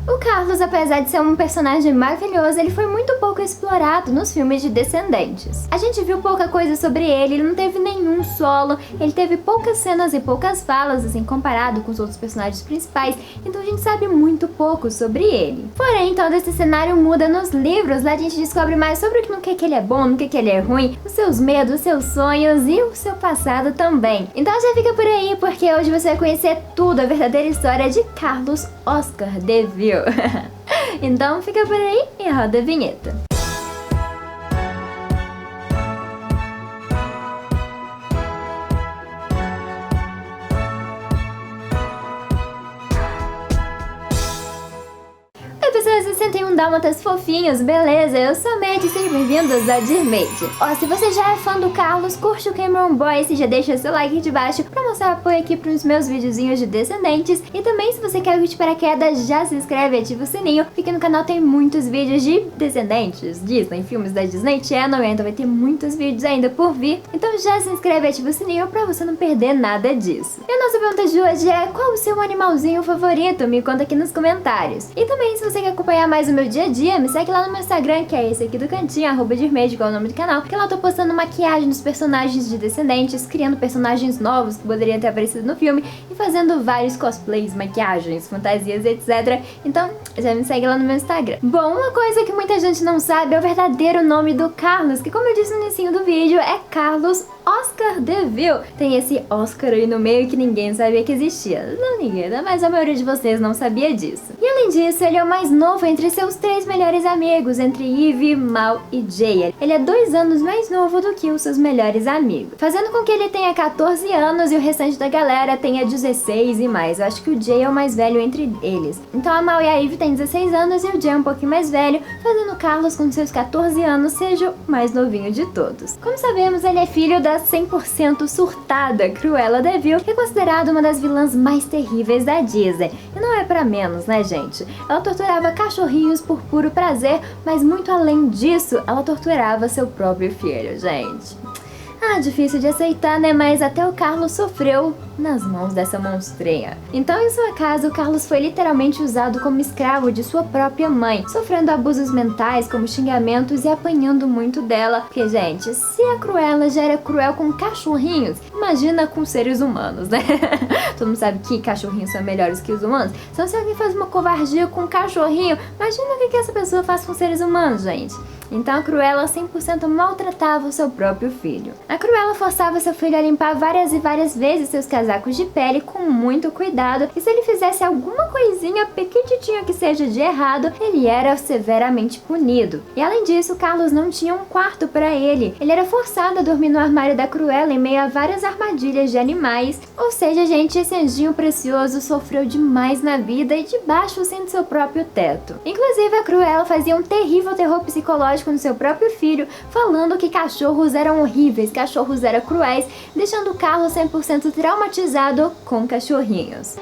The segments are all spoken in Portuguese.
O Carlos, apesar de ser um personagem maravilhoso, ele foi muito pouco explorado nos filmes de Descendentes. A gente viu pouca coisa sobre ele não teve nenhum solo, ele teve poucas cenas e poucas falas, assim, comparado com os outros personagens principais, então a gente sabe muito pouco sobre ele. Porém, todo esse cenário muda nos livros, lá a gente descobre mais sobre o que ele é bom, no que ele é ruim, os seus medos, os seus sonhos e o seu passado também. Então já fica por aí, porque hoje você vai conhecer tudo, a verdadeira história de Carlos Oscar DeVille. Então fica por aí e roda a vinheta. Oi pessoas, 61 dálmatas fofinhos, beleza? Eu sou a Mad e sejam bem-vindos a Dirmade. Ó, se você já é fã do Carlos, curte o Cameron Boyce, já deixa seu like aqui de baixo pra mostrar apoio aqui pros meus videozinhos de Descendentes. E também, se você quer o vídeo de paraquedas, já se inscreve e ativa o sininho, porque no canal tem muitos vídeos de Descendentes, Disney, filmes da Disney Channel, e ainda vai ter muitos vídeos ainda por vir. Então já se inscreve e ativa o sininho pra você não perder nada disso. E a nossa pergunta de hoje é: qual o seu animalzinho favorito? Me conta aqui nos comentários. E também, se você quer acompanhar mais o meu dia a dia, me segue lá no meu Instagram, que é esse aqui do cantinho, @Dirmade, que é o nome do canal, que lá eu tô postando maquiagem dos personagens de Descendentes, criando personagens novos que poderiam ter aparecido no filme e fazendo vários cosplays, maquiagens, fantasias, etc. Então, já me segue lá no meu Instagram. Bom, uma coisa que muita gente não sabe é o verdadeiro nome do Carlos, que, como eu disse no início do vídeo, é Carlos Oscar DeVille. Tem esse Oscar aí no meio que ninguém sabia que existia. Não ninguém, né? Mas a maioria de vocês não sabia disso. E além disso, ele é o mais novo entre seus 3 melhores amigos, entre Eve, Mal e Jay. Ele é 2 anos mais novo do que os seus melhores amigos, fazendo com que ele tenha 14 anos e o restante da galera tenha 16 e mais. Eu acho que o Jay é o mais velho entre eles. Então a Mal e a Eve têm 16 anos e o Jay é um pouquinho mais velho, fazendo o Carlos, com seus 14 anos, seja o mais novinho de todos. Como sabemos, ele é filho da 100% surtada Cruella DeVille, que é considerada uma das vilãs mais terríveis da Disney. E não é pra menos, né, gente? Ela torturava cachorrinhos por puro prazer, mas muito além disso, ela torturava seu próprio filho, gente. Ah, difícil de aceitar, né? Mas até o Carlos sofreu nas mãos dessa monstrinha. Então, em sua casa, o Carlos foi literalmente usado como escravo de sua própria mãe, sofrendo abusos mentais, como xingamentos, e apanhando muito dela. Porque, gente, se a Cruella já era cruel com cachorrinhos, imagina com seres humanos, né? Todo mundo sabe que cachorrinhos são melhores que os humanos. Então, se alguém faz uma covardia com um cachorrinho, imagina o que essa pessoa faz com seres humanos, gente. Então a Cruella 100% maltratava o seu próprio filho. A Cruella forçava seu filho a limpar várias e várias vezes seus casacos de pele com muito cuidado, e se ele fizesse alguma coisinha pequititinha que seja de errado, ele era severamente punido. E além disso, Carlos não tinha um quarto para ele. Ele era forçado a dormir no armário da Cruella em meio a várias armadilhas de animais. Ou seja, gente, esse anjinho precioso sofreu demais na vida e debaixo sem seu próprio teto. Inclusive, a Cruella fazia um terrível terror psicológico no seu próprio filho, falando que cachorros eram horríveis, cachorros eram cruéis, deixando o Carlos 100% traumatizado com cachorrinhos.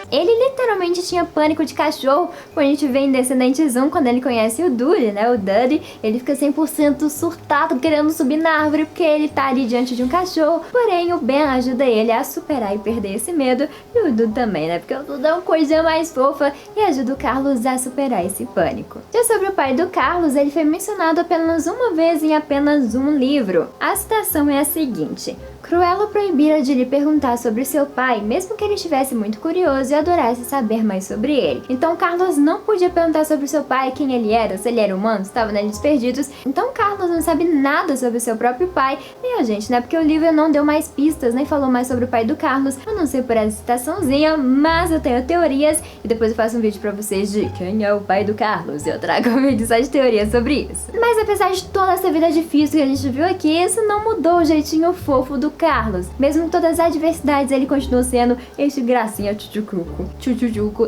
Ele literalmente tinha pânico de cachorro. Quando a gente vê em Descendentes 1, quando ele conhece o Duddy, né, o Duddy, ele fica 100% surtado, querendo subir na árvore porque ele tá ali diante de um cachorro. Porém, o Ben ajuda ele a superar e perder esse medo, e o Duddy também, né, porque o Duddy é uma coisa mais fofa e ajuda o Carlos a superar esse pânico. Já sobre o pai do Carlos, ele foi mencionado apenas uma vez em apenas um livro. A citação é a seguinte: Cruella proibira de lhe perguntar sobre seu pai, mesmo que ele estivesse muito curioso e adorasse saber mais sobre ele. Então Carlos não podia perguntar sobre seu pai, quem ele era, se ele era humano, se estava neles perdidos. Então Carlos não sabe nada sobre seu próprio pai, nem a gente, né? Porque o livro não deu mais pistas, nem falou mais sobre o pai do Carlos, a não ser por essa citaçãozinha, mas eu tenho teorias e depois eu faço um vídeo pra vocês de quem é o pai do Carlos, e eu trago um vídeo só de teorias sobre isso. Mas apesar de toda essa vida difícil que a gente viu aqui, isso não mudou o jeitinho fofo do Carlos. Mesmo com todas as adversidades, ele continua sendo este gracinha tchutchucuco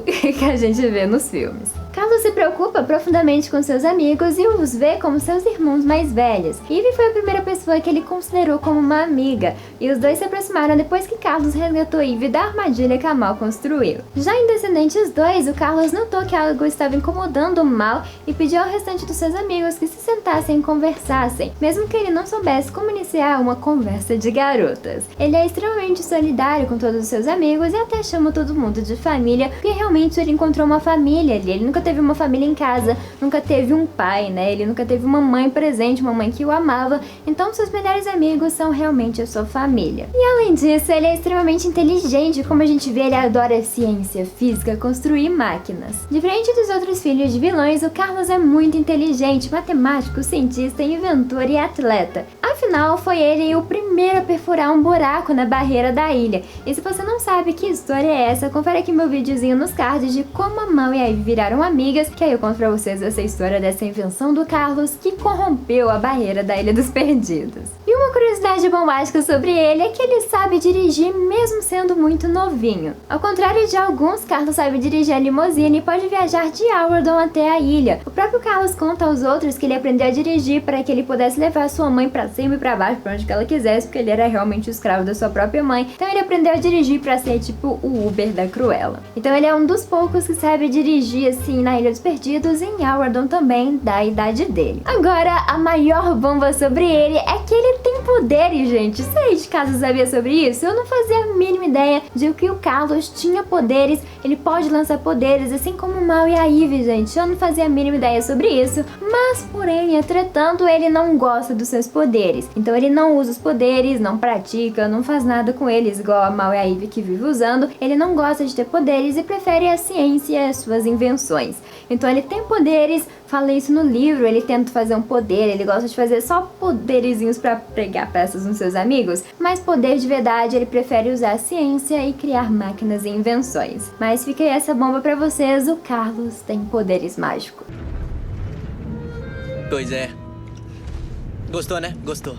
que a gente vê nos filmes. Carlos Carlos se preocupa profundamente com seus amigos e os vê como seus irmãos mais velhos. Ivy foi a primeira pessoa que ele considerou como uma amiga, e os dois se aproximaram depois que Carlos resgatou Ivy da armadilha que a Mal construiu. Já em Descendentes 2, o Carlos notou que algo estava incomodando o Mal e pediu ao restante dos seus amigos que se sentassem e conversassem, mesmo que ele não soubesse como iniciar uma conversa de garotas. Ele é extremamente solidário com todos os seus amigos e até chama todo mundo de família, porque realmente ele encontrou uma família ali. Ele nunca teve uma família em casa, nunca teve um pai, né? Ele nunca teve uma mãe presente, uma mãe que o amava, então seus melhores amigos são realmente a sua família. E além disso, ele é extremamente inteligente, como a gente vê, ele adora ciência, física, construir máquinas. Diferente dos outros filhos de vilões, o Carlos é muito inteligente, matemático, cientista, inventor e atleta. Afinal, foi ele o primeiro a perfurar um buraco na barreira da ilha. E se você não sabe que história é essa, confere aqui meu videozinho nos cards de como a Mal e a Ivy viraram amigas, que aí eu conto pra vocês essa história dessa invenção do Carlos que corrompeu a barreira da Ilha dos Perdidos. E uma curiosidade bombástica sobre ele é que ele sabe dirigir mesmo sendo muito novinho. Ao contrário de alguns, Carlos sabe dirigir a limusine e pode viajar de Auradon até a ilha. O próprio Carlos conta aos outros que ele aprendeu a dirigir para que ele pudesse levar sua mãe pra cima e pra baixo, pra onde que ela quisesse, porque ele era realmente o escravo da sua própria mãe. Então ele aprendeu a dirigir pra ser tipo o Uber da Cruella. Então ele é um dos poucos que sabe dirigir assim na Ilha dos Perdidos e em Auradon também, da idade dele. Agora, a maior bomba sobre ele é que ele tem poderes, gente. Você aí de casa sabia sobre isso? Eu não fazia a mínima ideia de que o Carlos tinha poderes. Ele pode lançar poderes, assim como o Mal e a Ivy, gente. Eu não fazia a mínima ideia sobre isso. Mas, porém, entretanto, ele não gosta dos seus poderes. Então ele não usa os poderes, não pratica, não faz nada com eles, igual a Mal e a Ivy que vive usando. Ele não gosta de ter poderes e prefere a ciência e as suas invenções. Então ele tem poderes, fala isso no livro, ele tenta fazer um poder, ele gosta de fazer só poderizinhos pra pregar peças nos seus amigos, mas poder de verdade ele prefere usar a ciência e criar máquinas e invenções. Mas fica aí essa bomba pra vocês, o Carlos tem poderes mágicos. Pois é. Gostou, né? Gostou.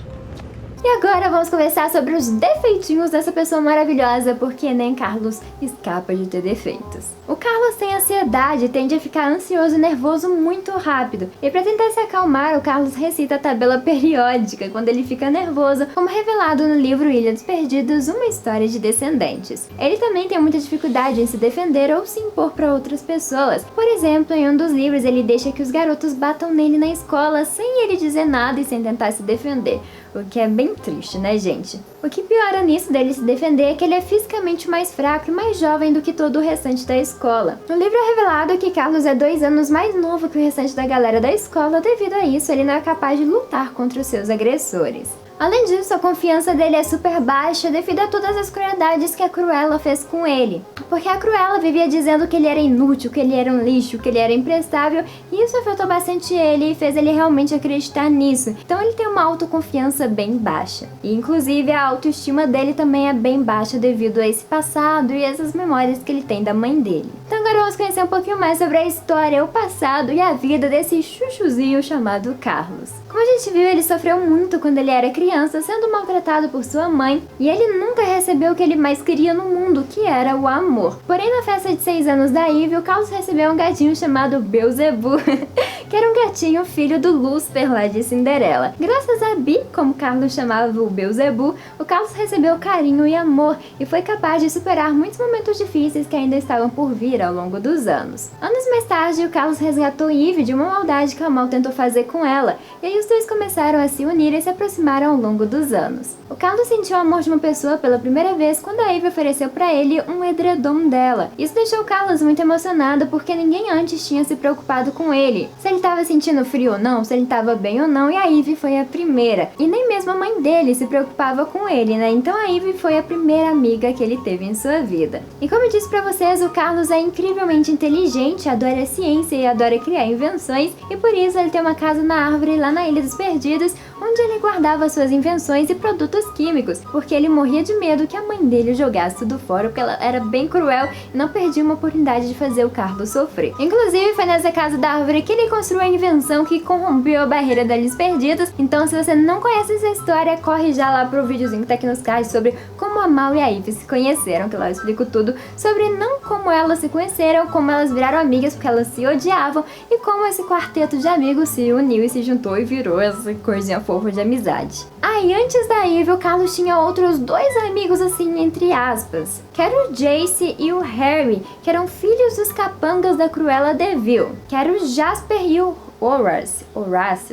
E agora vamos conversar sobre os defeitinhos dessa pessoa maravilhosa, porque nem Carlos escapa de ter defeitos. O Carlos tem ansiedade e tende a ficar ansioso e nervoso muito rápido. E para tentar se acalmar, o Carlos recita a tabela periódica quando ele fica nervoso, como revelado no livro Ilha dos Perdidos, uma história de descendentes. Ele também tem muita dificuldade em se defender ou se impor para outras pessoas. Por exemplo, em um dos livros ele deixa que os garotos batam nele na escola sem ele dizer nada e sem tentar se defender. O que é bem triste, né, gente? O que piora nisso dele se defender é que ele é fisicamente mais fraco e mais jovem do que todo o restante da escola. No livro é revelado que Carlos é 2 anos mais novo que o restante da galera da escola, devido a isso ele não é capaz de lutar contra os seus agressores. Além disso, a confiança dele é super baixa devido a todas as crueldades que a Cruella fez com ele. Porque a Cruella vivia dizendo que ele era inútil, que ele era um lixo, que ele era imprestável, e isso afetou bastante ele e fez ele realmente acreditar nisso. Então ele tem uma autoconfiança bem baixa. E inclusive a autoestima dele também é bem baixa devido a esse passado e essas memórias que ele tem da mãe dele. Então agora vamos conhecer um pouquinho mais sobre a história, o passado e a vida desse chuchuzinho chamado Carlos. Como a gente viu, ele sofreu muito quando ele era criança, sendo maltratado por sua mãe, e ele nunca recebeu o que ele mais queria no mundo, que era o amor. Porém, na festa de 6 anos da Ivy, o Carlos recebeu um gatinho chamado Beelzebub, que era um gatinho filho do Lúcifer lá de Cinderela. Graças a Bi, como Carlos chamava o Beelzebub, o Carlos recebeu carinho e amor, e foi capaz de superar muitos momentos difíceis que ainda estavam por vir ao longo dos anos. Anos mais tarde, o Carlos resgatou Ivy de uma maldade que a Mal tentou fazer com ela, e aí os dois começaram a se unir e se aproximaram ao longo dos anos. O Carlos sentiu o amor de uma pessoa pela primeira vez quando a Ivy ofereceu para ele um edredom dela. Isso deixou o Carlos muito emocionado porque ninguém antes tinha se preocupado com ele, se ele estava sentindo frio ou não, se ele estava bem ou não, e a Ivy foi a primeira. E nem mesmo a mãe dele se preocupava com ele, né? Então a Ivy foi a primeira amiga que ele teve em sua vida. E como eu disse pra vocês, o Carlos é incrivelmente inteligente, adora ciência e adora criar invenções, e por isso ele tem uma casa na árvore lá na Ilha dos Perdidos, onde ele guardava suas invenções e produtos químicos, porque ele morria de medo que a mãe dele jogasse tudo fora, porque ela era bem cruel e não perdia uma oportunidade de fazer o Carlos sofrer. Inclusive, foi nessa casa da árvore que ele construiu a invenção que corrompeu a barreira da luz perdidos. Então, se você não conhece essa história, corre já lá pro videozinho que tá aqui nos cards sobre como a Mal e a Ivy se conheceram, que lá eu explico tudo sobre não como elas se conheceram, como elas viraram amigas porque elas se odiavam e como esse quarteto de amigos se uniu e se juntou e virou essa coisinha fofa de amizade. Aí, antes da Ivy, o Carlos tinha outros dois amigos assim, entre aspas, que era o Jace e o Harry, que eram filhos dos capangas da Cruella de Vil, que era o Jasper e o Horace,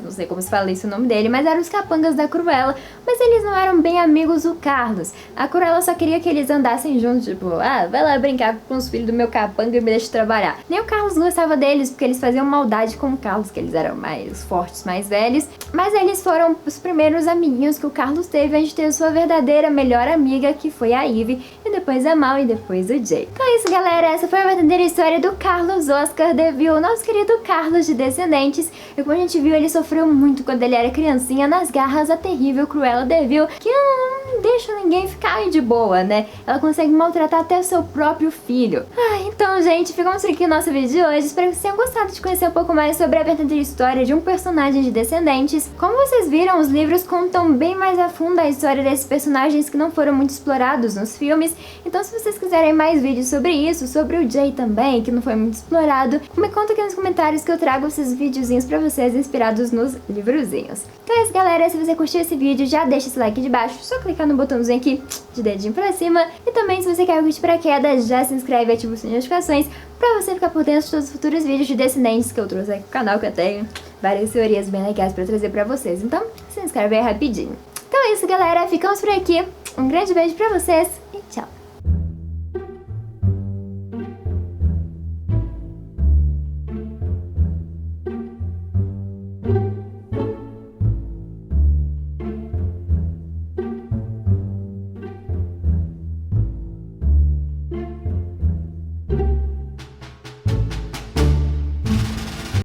não sei como se fala isso o nome dele, mas eram os capangas da Cruella, mas eles não eram bem amigos do Carlos. A Cruella só queria que eles andassem juntos, tipo, vai lá brincar com os filhos do meu capanga e me deixa trabalhar. Nem o Carlos gostava deles, porque eles faziam maldade com o Carlos, que eles eram mais fortes, mais velhos, mas eles foram os primeiros amiguinhos que o Carlos teve antes de ter sua verdadeira melhor amiga, que foi a Ivy, e depois a Mal e depois o Jay. Então é isso, galera, essa foi a verdadeira história do Carlos Oscar de Vil, nosso querido Carlos de Descendentes. E como a gente viu, ele sofreu muito quando ele era criancinha nas garras da terrível Cruella de Vil, que não deixa ninguém ficar de boa, né? Ela consegue maltratar até o seu próprio filho. Então, gente, ficamos aqui no nosso vídeo de hoje. Espero que vocês tenham gostado de conhecer um pouco mais sobre a verdadeira história de um personagem de Descendentes. Como vocês viram, os livros contam bem mais a fundo a história desses personagens que não foram muito explorados nos filmes. Então, se vocês quiserem mais vídeos sobre isso, sobre o Jay também, que não foi muito explorado, me conta aqui nos comentários que eu trago esses vídeos pra vocês inspirados nos livrozinhos. Então é isso, galera, se você curtiu esse vídeo, já deixa esse like aqui de baixo, só clicar no botãozinho aqui de dedinho pra cima, e também se você quer algo de paraquedas, já se inscreve e ativa o sininho de notificações pra você ficar por dentro de todos os futuros vídeos de Descendentes que eu trouxe aqui no canal, que eu tenho várias teorias bem legais pra trazer pra vocês, então se inscreve aí rapidinho. Então é isso, galera, ficamos por aqui, um grande beijo pra vocês e tchau!